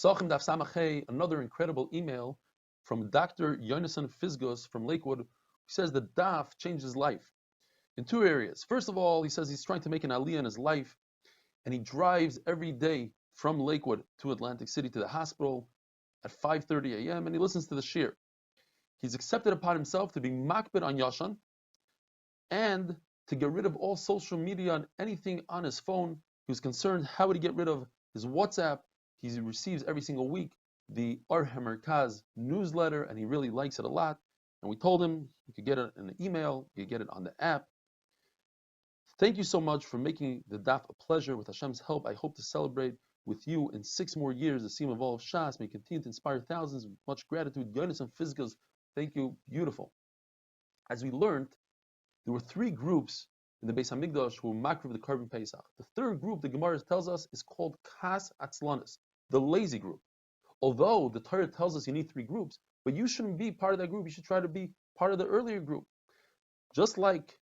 Pesachim Daf Samachay, another incredible email from Dr. Yonason Fisgos from Lakewood, who says the Daf changed his life in two areas. First of all, he says he's trying to make an aliyah in his life, and he drives every day from Lakewood to Atlantic City to the hospital at 5:30 a.m. and he listens to the shir. He's accepted upon himself to be makbid on Yashan and to get rid of all social media and anything on his phone. He was concerned how would he get rid of his WhatsApp. He receives every single week the R Kaz newsletter, and he really likes it a lot. And we told him you could get it in the email, you could get it on the app. Thank you so much for making the daf a pleasure. With Hashem's help, I hope to celebrate with you in 6 more years the seam of all of Shas. May continue to inspire thousands. With much gratitude. Yonis and Fizgas, thank you. Beautiful. As we learned, there were 3 groups in the Beis Hamikdash who were makriv the Korban Pesach. The third group, the Gemara tells us, is called Kas Atzlanis, the lazy group. Although the Torah tells us you need 3 groups, but you shouldn't be part of that group. You should try to be part of the earlier group. Just like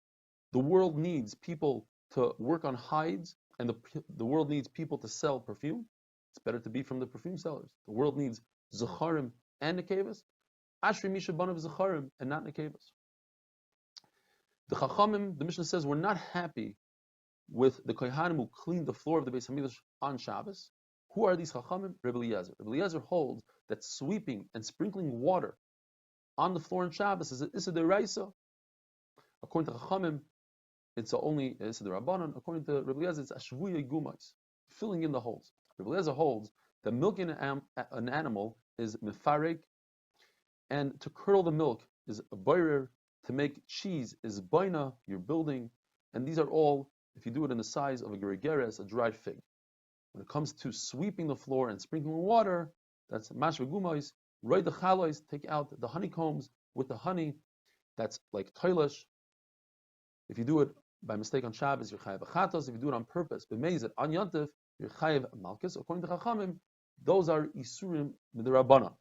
the world needs people to work on hides, and the world needs people to sell perfume, it's better to be from the perfume sellers. The world needs Zacharim and Nekevas. Ashri Misha Banav Zacharim and not Nekevas. The Chachamim, the Mishnah says, we're not happy with the Kohanim who cleaned the floor of the Beis Hamikdash on Shabbos. Who are these Chachamim? Reb Eliezer. Reb Eliezer holds that sweeping and sprinkling water on the floor on Shabbos is an Issa D'Oraisa. According to Chachamim, it's only Issa D'Rabbanan. According to Reb Eliezer, it's Ashvuya Gumais, filling in the holes. Reb Eliezer holds that milking an animal is Mefarek, and to curdle the milk is a boirer, to make cheese is baina, you're building, and these are all, if you do it in the size of a gerigeres, a dried fig. When it comes to sweeping the floor and sprinkling water, that's mashva gumais. Roy the chalois, take out the honeycombs with the honey. That's like toilish. If you do it by mistake on Shabbos, you're chayav achatos. If you do it on purpose, b'meizet on Yontif, you're chayav malchus. According to Chachamim, those are isurim midrabanan.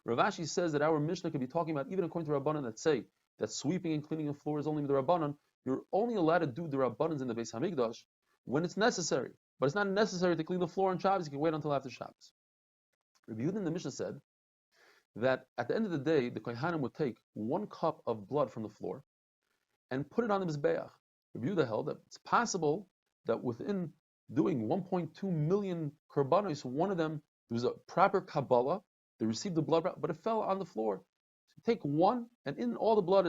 Rav Ashi says that our Mishnah could be talking about, even according to Rabbanan that say that sweeping and cleaning the floor is only midrabanan. You're only allowed to do the Rabbanans in the Beis Hamikdash when it's necessary. But it's not necessary to clean the floor on Shabbos. You can wait until after Shabbos. Rabbi Yehuda in the Mishnah said that at the end of the day, the Kohanim would take 1 cup of blood from the floor and put it on the Mizbeach. Rabbi Yehuda held that it's possible that within doing 1.2 million korbanos, one of them, there was a proper Kabbalah, they received the blood, but it fell on the floor. So take 1, and in all the blood,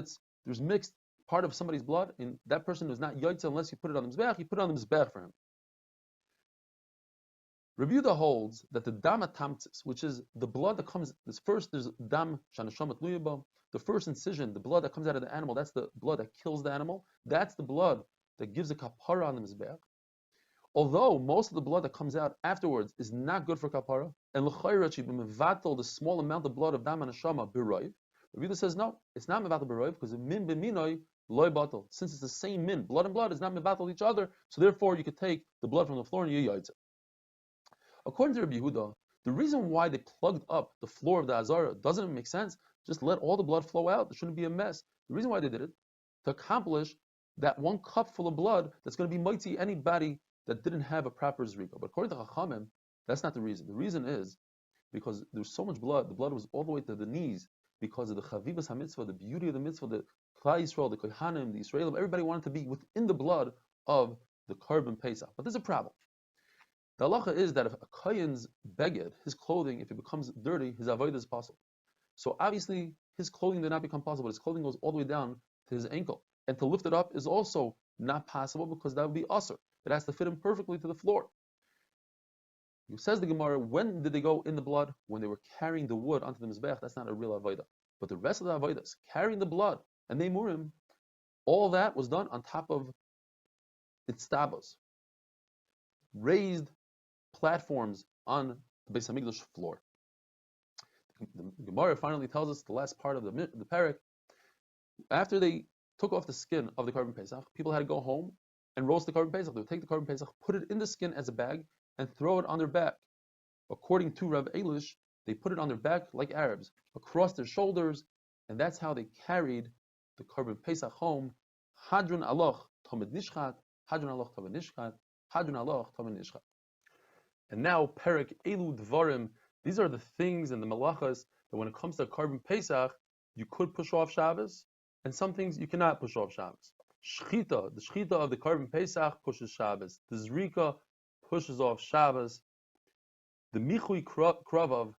there's mixed part of somebody's blood, and that person is not Yaitza unless you put it on the Mizbeach, you put it on the Mizbeach for him. Rabbi Yehuda holds that the dam atamtzis, which is the blood that comes, first there's dam shanashamat luyaba, the first incision, the blood that comes out of the animal, that's the blood that kills the animal, that's the blood that gives a kapara on the Mizbeach. Although most of the blood that comes out afterwards is not good for kapara, and l'chayra should be mevatel the small amount of blood of dam and neshama b'roiv, Rabbi Yehuda says no, it's not mevatel b'roiv because min b'minoi loy batel. Since it's the same min, blood and blood is not mevatel each other, so therefore you could take the blood from the floor and you yaitza. According to Rabbi Yehuda, the reason why they plugged up the floor of the Azara doesn't make sense. Just let all the blood flow out. There shouldn't be a mess. The reason why they did it, to accomplish that 1 cup full of blood that's going to be mighty anybody that didn't have a proper zrika. But according to Chachamim, that's not the reason. The reason is because there's so much blood. The blood was all the way to the knees because of the chavivas hamitzvah, the beauty of the mitzvah, the Klal Yisrael, the Kohanim, the Israelim. Everybody wanted to be within the blood of the Korban Pesach. But there's a problem. The halacha is that if a kohen's beged, his clothing, if it becomes dirty, his avodah is possible. So obviously, his clothing did not become possible. His clothing goes all the way down to his ankle. And to lift it up is also not possible because that would be usher. It has to fit him perfectly to the floor. Says the Gemara, when did they go in the blood? When they were carrying the wood onto the Mizbeach. That's not a real avodah. But the rest of the avodas, carrying the blood, and they murim, all that was done on top of itztabos, raised platforms on the Beis Hamikdash floor. The Gemara finally tells us the last part of the parak. After they took off the skin of the Korban Pesach, people had to go home and roast the Korban Pesach. They would take the Korban Pesach, put it in the skin as a bag, and throw it on their back. According to Rav Elish, they put it on their back like Arabs, across their shoulders, and that's how they carried the Korban Pesach home. Hadrun aloch tamid nishchat, hadrun aloch tamid nishchat, hadrun aloch tamid nishchat. And now, Perek Elu Dvarim, These are the things and the malachas that when it comes to Korban Pesach, you could push off Shabbos, and some things you cannot push off Shabbos. Shchita, the shchita of the Korban Pesach pushes Shabbos. The zrika pushes off Shabbos. The michui kravav,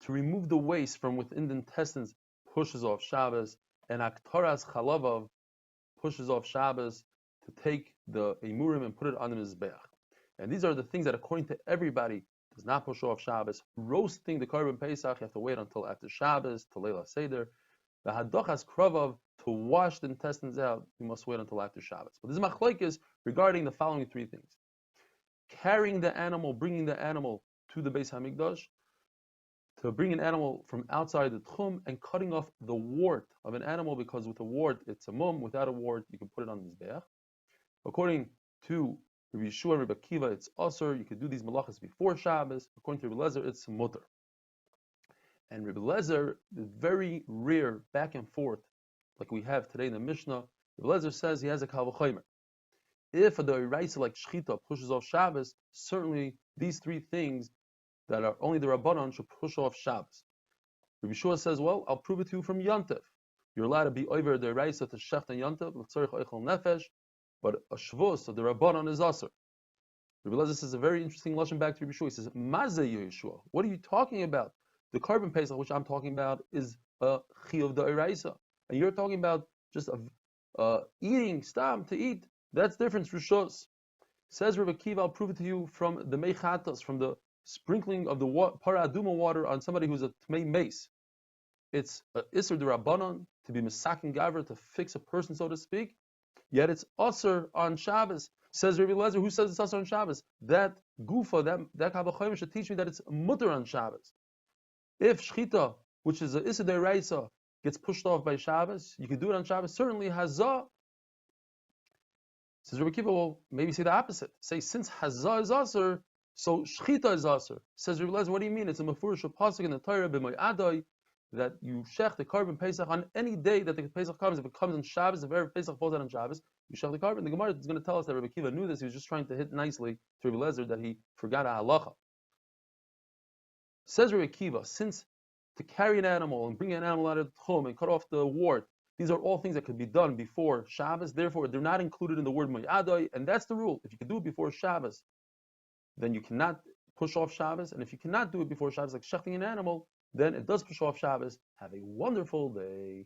to remove the waste from within the intestines, pushes off Shabbos. And aktaras chalavav pushes off Shabbos, to take the emurim and put it on the mizbeach. And these are the things that, according to everybody, does not push off Shabbos. Roasting the Korban Pesach, you have to wait until after Shabbos, to Leila Seder. The hadachas kravav, to wash the intestines out, you must wait until after Shabbos. But this is machlokes regarding the following three things: carrying the animal, bringing the animal to the Beis Hamikdash, to bring an animal from outside the tchum, and cutting off the wart of an animal, because with a wart it's a mum, without a wart you can put it on the mizbeach. According to Rabbi Yeshua and Rabbi Akiva, it's asur. You could do these malachas before Shabbos. According to Rabbi Lezer, it's mutter. And Rabbi Lezer, the very rare back and forth, like we have today in the Mishnah, Rabbi Lezer says he has a kal v'chomer. If a d'oraisa like shchita pushes off Shabbos, certainly these three things that are only the Rabbanon should push off Shabbos. Rabbi Yeshua says, well, I'll prove it to you from Yantev. You're allowed to be over the d'oraisa to shecht and Yantev, l'tzorich oichel nefesh, but a shvus of the Rabbanon is asur. Rabbi Lezer says a very interesting lashon back to Rabbi Yeshua. He says, Mazeh Yeshua, what are you talking about? The Korban Pesach, which I'm talking about, is a chiyuv d'oraisa, and you're talking about just eating stam to eat. That's different. Rishos says Rabbi Akiva, I'll prove it to you from the mechatas, from the sprinkling of the para aduma water on somebody who's a tmei mace. It's a iser d'Rabbanan to be misakin gaver, to fix a person, so to speak. Yet it's asur on Shabbos. Says Rabbi Lezer, who says it's asur on Shabbos? That gufa, that kal v'chomer should teach me that it's mutter on Shabbos. If shchita, which is a issa d'oraisa, gets pushed off by Shabbos, you can do it on Shabbos. Certainly hazah. Says Rabbi Akiva, well, maybe say the opposite. Say, since hazah is asur, so shchita is asur. Says Rabbi Lezer, what do you mean? It's a mefurish pasuk in the Torah b'may adai, that you shech the Korban Pesach on any day that the Pesach comes. If it comes on Shabbos, if every Pesach falls out on Shabbos, you shech the Korban. The Gemara is going to tell us that Rabbi Akiva knew this. He was just trying to hit nicely to Rabbi Lezer that he forgot a halacha. Says Rabbi Akiva, since to carry an animal and bring an animal out of the tchum and cut off the wart, these are all things that could be done before Shabbos. Therefore, they're not included in the word mo'adai, and that's the rule. If you can do it before Shabbos, then you cannot push off Shabbos. And if you cannot do it before Shabbos, like shechting an animal, then it does push off Shabbos. Have a wonderful day.